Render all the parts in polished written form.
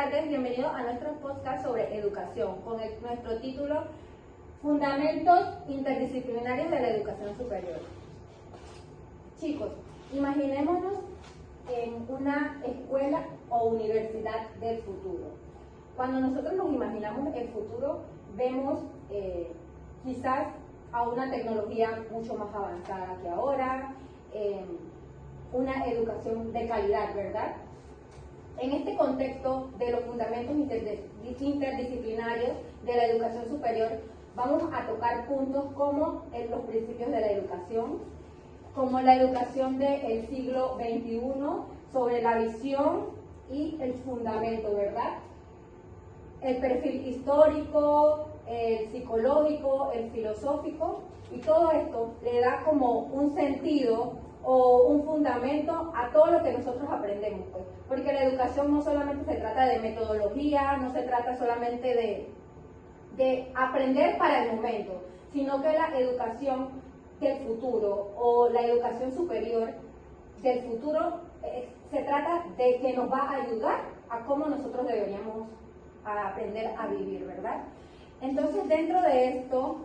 tardes, bienvenidos a nuestro podcast sobre educación, con nuestro título Fundamentos Interdisciplinarios de la Educación Superior. Chicos, imaginémonos en una escuela o universidad del futuro. Cuando nosotros nos imaginamos el futuro, vemos quizás a una tecnología mucho más avanzada que ahora, una educación de calidad, ¿verdad? En este contexto de los fundamentos interdisciplinarios de la educación superior, vamos a tocar puntos como los principios de la educación, como la educación del siglo XXI, sobre la visión y el fundamento, ¿verdad? El perfil histórico, el psicológico, el filosófico, y todo esto le da como un sentido o un fundamento a todo lo que nosotros aprendemos, pues. Porque la educación no solamente se trata de metodología, no se trata solamente de aprender para el momento, sino que la educación del futuro o la educación superior del futuro se trata de que nos va a ayudar a cómo nosotros deberíamos aprender a vivir, ¿verdad? Entonces, dentro de esto,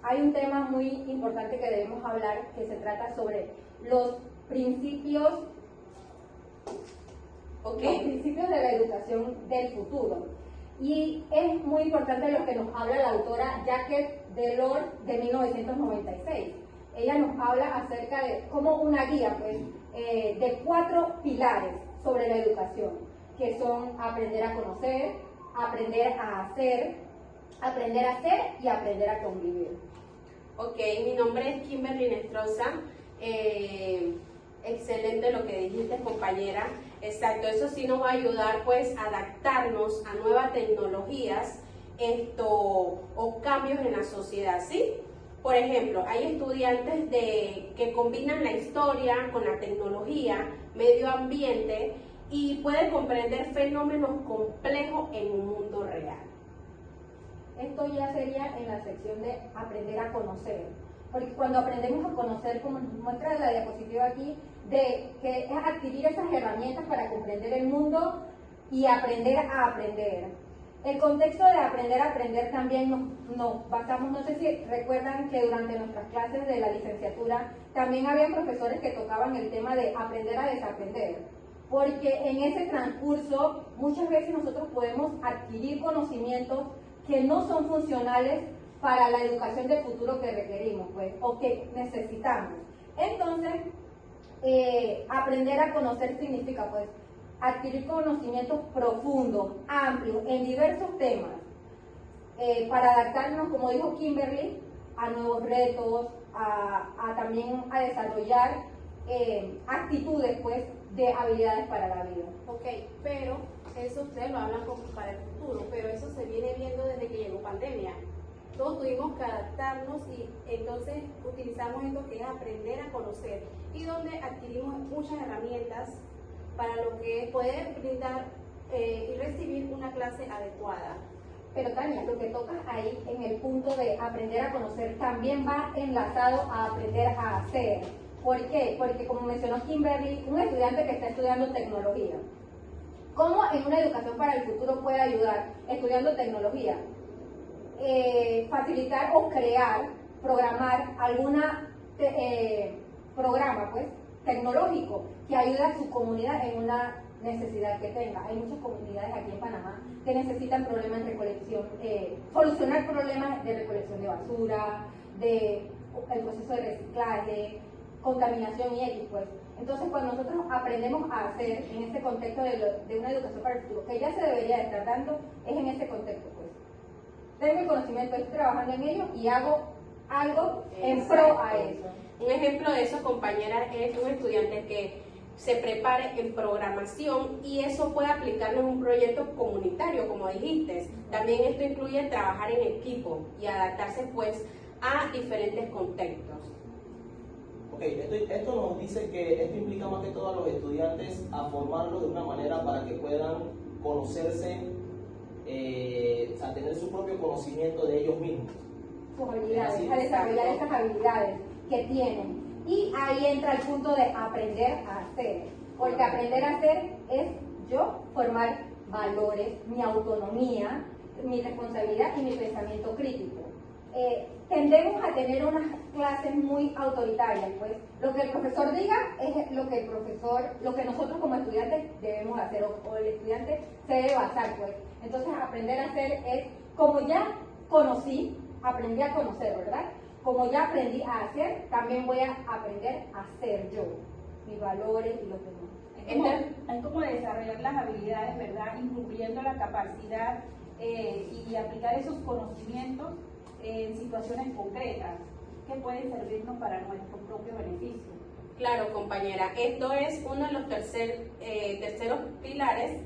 hay un tema muy importante que debemos hablar, que se trata sobre los principios, los principios de la educación del futuro. Y es muy importante lo que nos habla la autora Jacques Delors de 1996. Ella nos habla acerca de como una guía, pues, de 4 pilares sobre la educación, que son aprender a conocer, aprender a hacer y aprender a convivir. Ok, mi nombre es Kimberly Nestroza. Excelente lo que dijiste, compañera. Exacto, eso sí nos va a ayudar pues a adaptarnos a nuevas tecnologías o cambios en la sociedad, ¿sí? Por ejemplo, hay estudiantes que combinan la historia con la tecnología, medio ambiente, y pueden comprender fenómenos complejos en un mundo real. Esto ya sería en la sección de aprender a conocer, porque cuando aprendemos a conocer, como nos muestra la diapositiva aquí, de que es adquirir esas herramientas para comprender el mundo y aprender a aprender. El contexto de aprender a aprender también nos basamos, no sé si recuerdan que durante nuestras clases de la licenciatura también había profesores que tocaban el tema de aprender a desaprender, porque en ese transcurso muchas veces nosotros podemos adquirir conocimientos que no son funcionales para la educación del futuro que requerimos, pues, o que necesitamos. Entonces, aprender a conocer significa, pues, adquirir conocimientos profundos, amplios, en diversos temas, para adaptarnos, como dijo Kimberly, a nuevos retos, también a desarrollar actitudes, pues, de habilidades para la vida. Ok, pero eso ustedes lo hablan como para el futuro, pero eso se viene viendo desde que llegó pandemia. Todos tuvimos que adaptarnos y entonces utilizamos esto que es aprender a conocer y donde adquirimos muchas herramientas para lo que es poder brindar y recibir una clase adecuada. Pero Tania, lo que tocas ahí en el punto de aprender a conocer también va enlazado a aprender a hacer. ¿Por qué? Porque como mencionó Kimberly, un estudiante que está estudiando tecnología, ¿cómo en una educación para el futuro puede ayudar estudiando tecnología? Facilitar o crear, programar alguna programa, pues, tecnológico que ayude a su comunidad en una necesidad que tenga. Hay muchas comunidades aquí en Panamá que necesitan problemas de recolección, solucionar problemas de recolección de basura, el proceso de reciclaje, contaminación y X, pues. Entonces, cuando nosotros aprendemos a hacer en este contexto de una educación para el futuro, que ya se debería de estar dando, es en ese contexto, pues. Tengo el conocimiento, estoy trabajando en ello y hago algo en pro a eso. Un ejemplo de eso, compañera, es un estudiante que se prepare en programación y eso puede aplicarlo en un proyecto comunitario, como dijiste. También esto incluye trabajar en equipo y adaptarse pues a diferentes contextos. Ok, esto nos dice que esto implica más que todo a los estudiantes a formarlos de una manera para que puedan conocerse, a tener su propio conocimiento de ellos mismos. Sus habilidades, a desarrollar esas habilidades que tienen. Y ahí entra el punto de aprender a hacer, porque aprender a hacer es yo formar valores, mi autonomía, mi responsabilidad y mi pensamiento crítico. Tendemos a tener unas clases muy autoritarias, pues lo que el profesor diga es lo que nosotros como estudiantes debemos hacer, o el estudiante se debe basar, pues. Entonces aprender a hacer es, como ya conocí, aprendí a conocer, ¿verdad? Como ya aprendí a hacer, también voy a aprender a ser yo, mis valores y los demás. Hay como desarrollar las habilidades, ¿verdad? Incluyendo la capacidad y aplicar esos conocimientos en situaciones concretas que pueden servirnos para nuestro propio beneficio. Claro, compañera, esto es uno de los terceros pilares,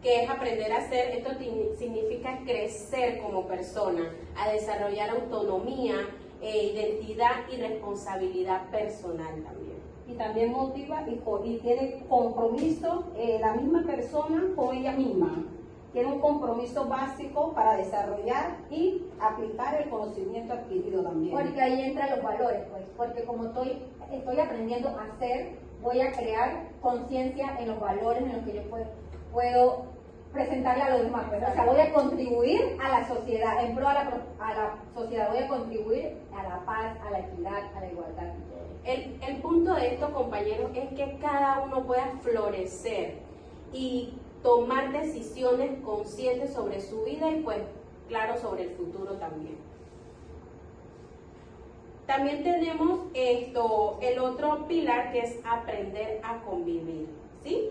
que es aprender a hacer. Esto significa crecer como persona, a desarrollar autonomía, identidad y responsabilidad personal también. Y también motiva y tiene compromiso la misma persona con ella misma. Tiene un compromiso básico para desarrollar y aplicar el conocimiento adquirido también. Porque ahí entran los valores, pues, porque como estoy aprendiendo a hacer, voy a crear conciencia en los valores en los que yo puedo presentarle a los demás, pues. O sea, voy a contribuir a la sociedad, en pro a la sociedad, voy a contribuir a la paz, a la equidad, a la igualdad. El punto de esto, compañeros, es que cada uno pueda florecer y tomar decisiones conscientes sobre su vida y, pues, claro, sobre el futuro también. También tenemos el otro pilar, que es aprender a convivir, ¿sí?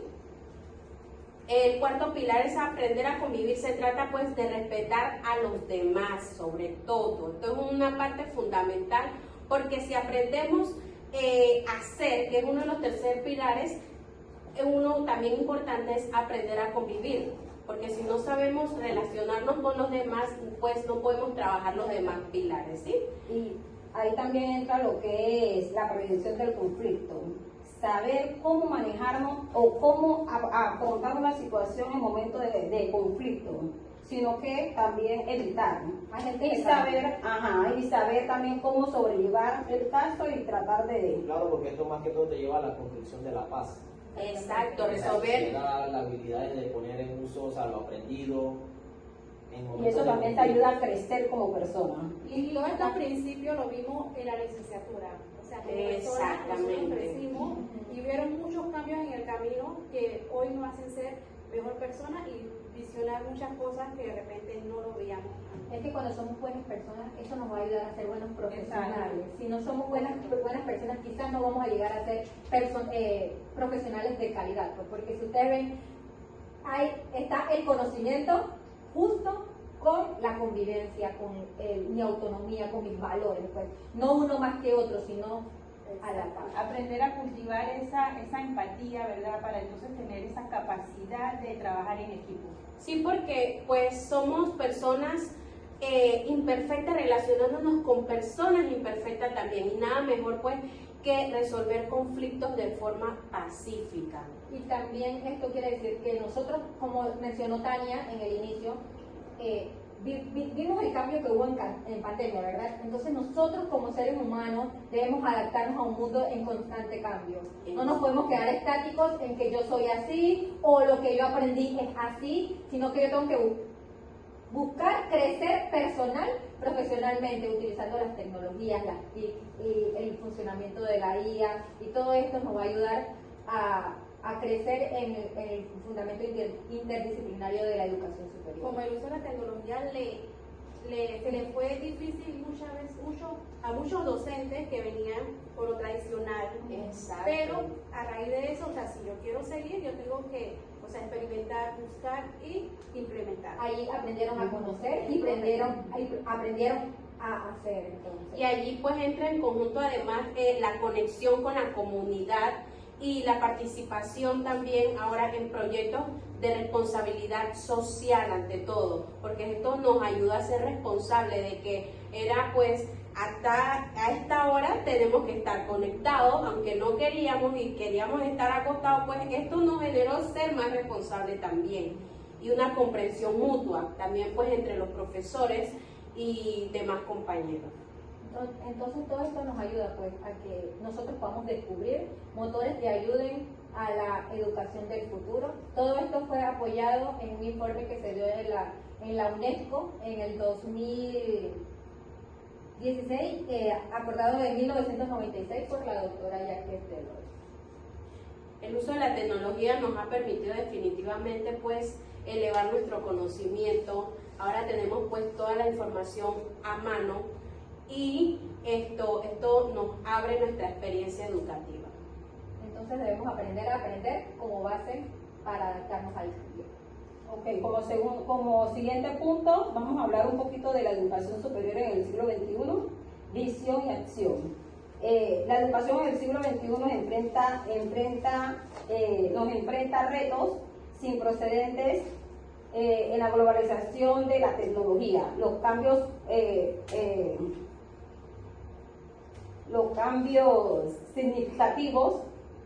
El cuarto pilar es aprender a convivir. Se trata, pues, de respetar a los demás sobre todo. Esto es una parte fundamental, porque si aprendemos a hacer, que es uno de los terceros pilares, uno también importante es aprender a convivir, porque si no sabemos relacionarnos con los demás, pues no podemos trabajar los demás pilares, ¿sí? Y ahí también entra lo que es la prevención del conflicto. Saber cómo manejarnos o cómo afrontar una situación en momento de conflicto, sino que también evitar, ¿no? Y saber también cómo sobrellevar el caso y tratar de... Claro, porque esto más que todo te lleva a la construcción de la paz. Exacto, resolver. Las habilidades de poner en uso, o sea, lo aprendido. Y eso también te ayuda a crecer como persona. Y todo esto al principio lo vimos en la licenciatura. O sea, como personas, nosotros crecimos y hubieron muchos cambios en el camino que hoy nos hacen ser mejor personas y visionar muchas cosas que de repente no lo veíamos. Es que cuando somos buenas personas, eso nos va a ayudar a ser buenos profesionales. Si no somos buenas personas, quizás no vamos a llegar a ser profesionales de calidad. Pues, porque si ustedes ven, ahí está el conocimiento justo con la convivencia, con mi autonomía, con mis valores. Pues, no uno más que otro, sino a la par. Aprender a cultivar esa empatía, ¿verdad? Para entonces tener esa capacidad de trabajar en equipo. Sí, porque pues somos personas imperfectas, relacionándonos con personas imperfectas también, y nada mejor pues que resolver conflictos de forma pacífica. Y también esto quiere decir que nosotros, como mencionó Tania en el inicio, vimos el cambio que hubo en pandemia, ¿verdad? Entonces nosotros como seres humanos debemos adaptarnos a un mundo en constante cambio. No nos podemos quedar estáticos en que yo soy así o lo que yo aprendí es así, sino que yo tengo que buscar crecer profesionalmente, utilizando las tecnologías y el funcionamiento de la IA, y todo esto nos va a ayudar a crecer en el fundamento interdisciplinario de la educación superior. Como el uso de la tecnología se le fue difícil muchas veces a muchos docentes que venían por lo tradicional. Exacto. Pero a raíz de eso, o sea, si yo quiero seguir, yo tengo que, o sea, experimentar, buscar y implementar. Ahí aprendieron a conocer y aprendieron a hacer. Entonces. Y allí pues entra en conjunto además la conexión con la comunidad y la participación también ahora en proyectos de responsabilidad social ante todo, porque esto nos ayuda a ser responsables de que era pues hasta a esta hora tenemos que estar conectados, aunque no queríamos y queríamos estar acostados, pues esto nos generó ser más responsables también, y una comprensión mutua también pues entre los profesores y demás compañeros. Entonces todo esto nos ayuda pues a que nosotros podamos descubrir motores que ayuden a la educación del futuro. Todo esto fue apoyado en un informe que se dio en la UNESCO en el 2016, acordado en 1996 por la doctora Jacques Delors. El uso de la tecnología nos ha permitido definitivamente pues elevar nuestro conocimiento. Ahora tenemos pues toda la información a mano y esto nos abre nuestra experiencia educativa. Entonces debemos aprender a aprender como base para adaptarnos al cambio. Ok, como siguiente punto, vamos a hablar un poquito de la educación superior en el siglo XXI, visión y acción. La educación en el siglo XXI nos enfrenta a retos sin precedentes en la globalización de la tecnología, los cambios significativos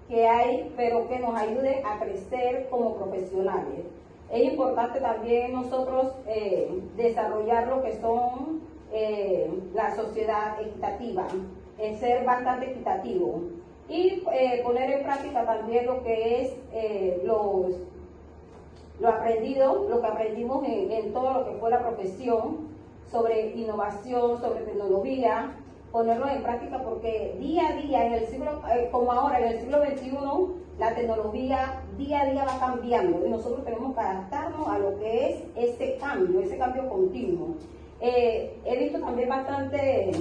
que hay, pero que nos ayuden a crecer como profesionales. Es importante también nosotros desarrollar lo que son la sociedad equitativa, ser bastante equitativo y poner en práctica también lo que es lo que aprendimos en todo lo que fue la profesión sobre innovación, sobre tecnología, ponerlo en práctica porque día a día, como ahora en el siglo XXI, la tecnología día a día va cambiando y nosotros tenemos que adaptarnos a lo que es ese cambio continuo. He visto también bastante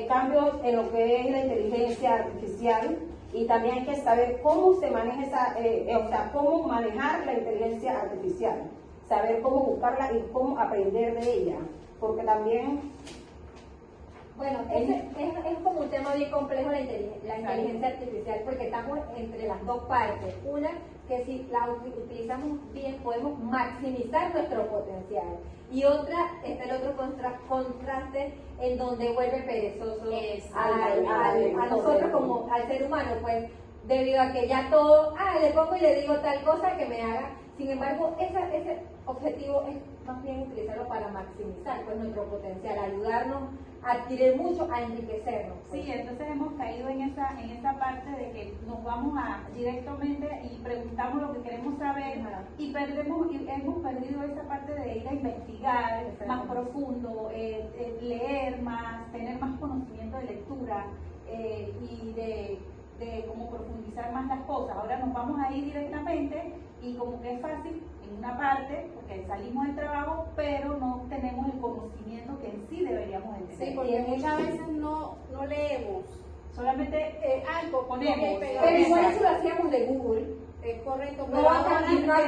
cambios en lo que es la inteligencia artificial y también hay que saber cómo se maneja cómo manejar la inteligencia artificial, saber cómo buscarla y cómo aprender de ella, porque también bueno, es como un tema bien complejo la inteligencia artificial, porque estamos entre las dos partes. Una, que si la utilizamos bien podemos maximizar nuestro potencial. Y otra, está el otro contraste en donde vuelve perezoso a nosotros como al ser humano, pues debido a que ya todo, le pongo y le digo tal cosa que me haga. Sin embargo, ese objetivo es más bien utilizarlo para maximizar pues nuestro potencial, ayudarnos a adquirir mucho, a enriquecernos. Pues. Sí, entonces hemos caído en esa parte de que nos vamos directamente y preguntamos lo que queremos saber y hemos perdido esa parte de ir a investigar más profundo, leer más, tener más conocimiento de lectura y de cómo profundizar más las cosas. Ahora nos vamos a ir directamente y como que es fácil en una parte, porque salimos del trabajo, pero no tenemos el conocimiento que en sí deberíamos de tener. Sí, porque muchas veces no leemos. Solamente algo ponemos. Pero igual eso lo hacíamos de Google. Es correcto, No pero va a ahora cambiar ahora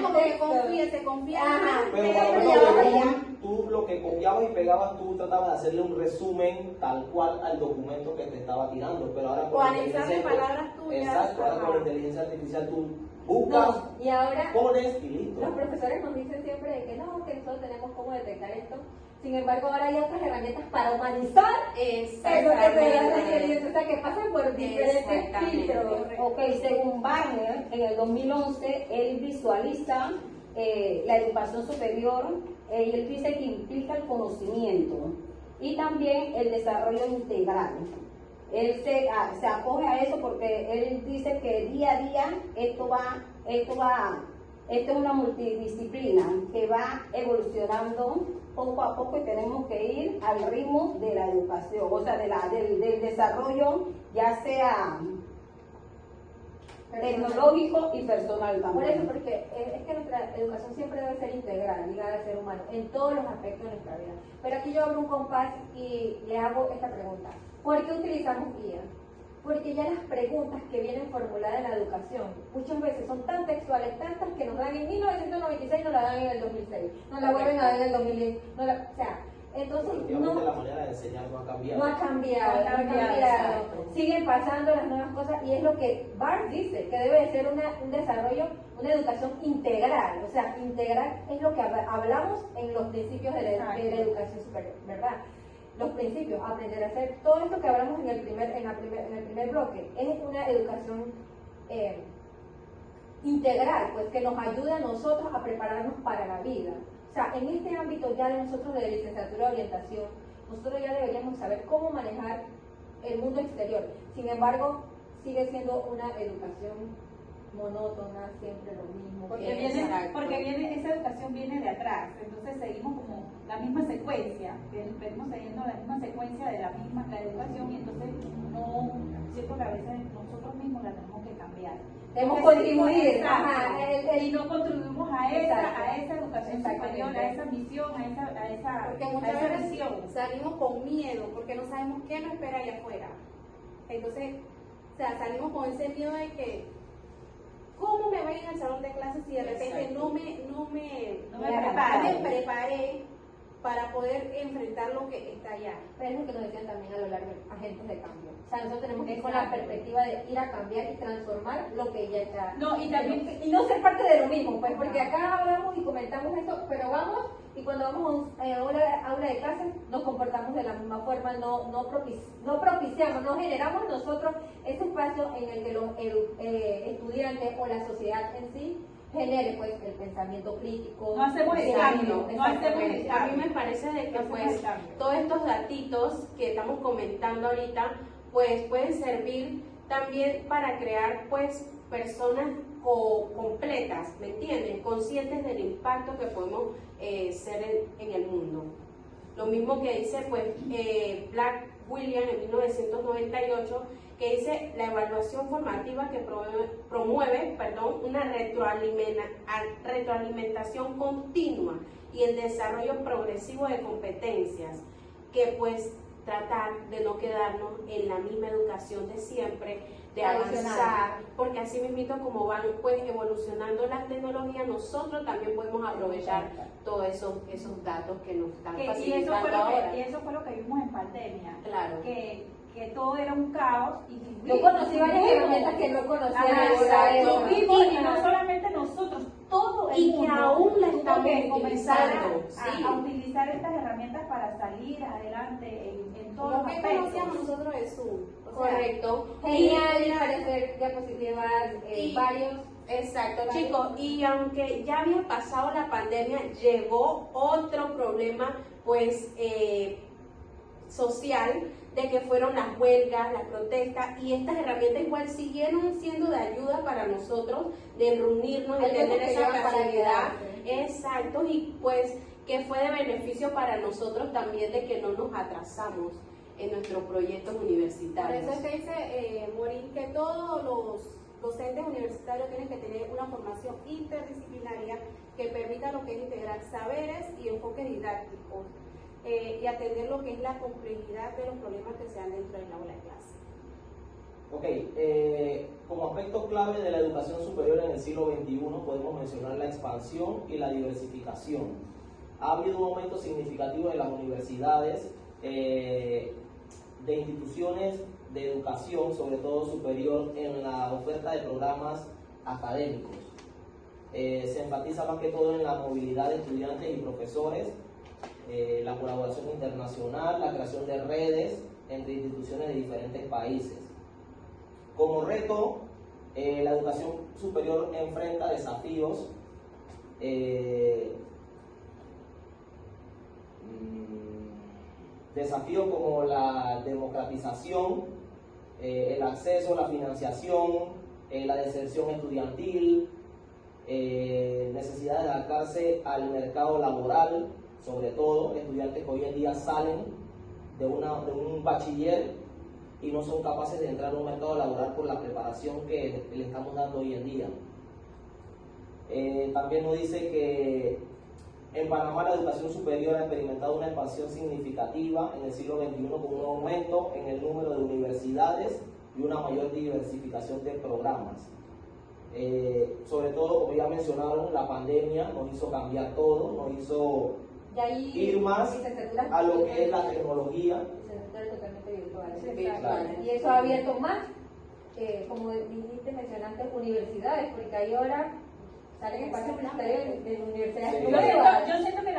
como que se confía más. Pero por ejemplo, de Google, tú lo que copiabas y pegabas, tú tratabas de hacerle un resumen tal cual al documento que te estaba tirando. Pero ahora O anexarle palabras tuyas. Exacto, ahora con la inteligencia artificial tú buscas, Y ahora pones y listo. los profesores nos dicen siempre de que nosotros tenemos cómo detectar esto. Sin embargo, ahora hay otras herramientas para humanizar eso que te da la inteligencia, o sea, que pasan por diferentes filtros. Ok, según Barner, en el 2011, él visualiza la educación superior y él dice que implica el conocimiento y también el desarrollo integral. Él se acoge a eso porque él dice que día a día esto es una multidisciplina que va evolucionando poco a poco y tenemos que ir al ritmo de la educación, o sea, del desarrollo, ya sea tecnológico y personal Por también. eso, porque es que nuestra educación siempre debe ser integral, ligada al ser humano, en todos los aspectos de nuestra vida. Pero aquí yo abro un compás y le hago esta pregunta. ¿Por qué utilizamos guía? Porque ya las preguntas que vienen formuladas en la educación muchas veces son tan textuales, tantas que nos dan en 1996, nos la dan en el 2006, nos la vuelven a dar en el 2010, o sea, entonces La manera de enseñar no ha cambiado. no ha cambiado. Exacto. Siguen pasando las nuevas cosas y es lo que Barnes dice, que debe de ser un desarrollo, una educación integral. O sea, integral es lo que hablamos en los principios de la educación superior, ¿verdad? Los principios, aprender a hacer todo esto que hablamos en el primer bloque, es una educación integral, pues que nos ayude a nosotros a prepararnos para la vida. O sea, en este ámbito ya de nosotros de licenciatura de orientación, nosotros ya deberíamos saber cómo manejar el mundo exterior. Sin embargo, sigue siendo una educación monótona, siempre lo mismo. Porque esa educación viene de atrás, entonces seguimos como la misma secuencia, venimos siguiendo la misma secuencia de la educación, y entonces no, siento que a veces nosotros mismos la tenemos que cambiar. Debemos contribuir, y no contribuimos a esa educación Exactamente. superior, a esa misión, a esa Porque a muchas esa veces visión. salimos con miedo porque no sabemos qué nos espera allá afuera. Entonces, o sea, salimos con ese miedo de que ¿cómo me voy a ir al salón de clases si de repente Exacto. no me preparé? preparé para poder enfrentar lo que está allá? Pero es lo que nos decían también a lo largo, agentes de cambio. O sea, nosotros tenemos que ir con la Exacto. perspectiva de ir a cambiar y transformar lo que ya está. No, y también y no ser parte de lo mismo, pues, porque acá hablamos y comentamos esto, pero vamos y cuando vamos a una aula de clases nos comportamos de la misma forma, no propiciamos, no generamos nosotros ese espacio en el que los estudiantes o la sociedad en sí genere pues el pensamiento crítico. No hacemos el cambio, no hacemos el Exactamente. A mí cambio. me parece de que No hacemos pues el cambio. todos estos datitos que estamos comentando ahorita pues pueden servir también para crear pues personas completas, ¿me entienden? Conscientes del impacto que podemos ser en el mundo. Lo mismo que dice pues Black William en 1998, que dice la evaluación formativa que promueve una retroalimentación continua y el desarrollo progresivo de competencias, que pues tratar de no quedarnos en la misma educación de siempre, de avanzar, porque así mismo como van pues evolucionando las tecnologías, nosotros también podemos aprovechar todos esos datos que nos están Y facilitando ahora. eso fue lo que vimos en pandemia. Claro. Que todo era un caos. Y Yo conocí varias herramientas que no conocía. Exacto. Y no solamente nosotros, todo el Y que mundo aún la tuvo estamos que comenzar utilizando, sí. a utilizar estas herramientas para salir adelante en todos Lo los que conocíamos aspectos. nosotros es Zoom. O sea, Correcto. Genial, y para hacer diapositivas, y- varios. Exacto, Vale. chicos, y aunque ya había pasado la pandemia, llegó otro problema, pues, social, de que fueron las huelgas, las protestas, y estas herramientas igual siguieron siendo de ayuda para nosotros, de reunirnos y Algo tener que esa llevan para facilidad. quedarse. Exacto, y pues que fue de beneficio para nosotros también de que no nos atrasamos en nuestros proyectos por universitarios. eso es que dice Morín que todos los docentes universitarios tienen que tener una formación interdisciplinaria que permita lo que es integrar saberes y enfoques didácticos y atender lo que es la complejidad de los problemas que se dan dentro del aula de clase. Ok, como aspecto clave de la educación superior en el siglo XXI podemos mencionar la expansión y la diversificación. Ha habido un aumento significativo de las universidades, de instituciones de educación, sobre todo superior, en la oferta de programas académicos. Se enfatiza más que todo en la movilidad de estudiantes y profesores, la colaboración internacional, la creación de redes entre instituciones de diferentes países. Como reto, la educación superior enfrenta desafíos desafíos como la democratización, el acceso, la financiación, la deserción estudiantil, necesidad de adaptarse al mercado laboral, sobre todo estudiantes que hoy en día salen de un bachiller y no son capaces de entrar a un mercado laboral por la preparación que le estamos dando hoy en día. También nos dice que en Panamá la educación superior ha experimentado una expansión significativa en el siglo XXI con un aumento en el número de universidades y una mayor diversificación de programas. Sobre todo, como ya mencionaron, la pandemia nos hizo cambiar todo, nos hizo De ahí ir más licenciaturas a lo que es la tecnología. licenciaturas totalmente virtuales. Virtuales. Y eso ha abierto más, como dijiste, mencionaste, universidades, porque ahí ahora salen espacios universitarios de universidades Sí. nuevas. Yo siento que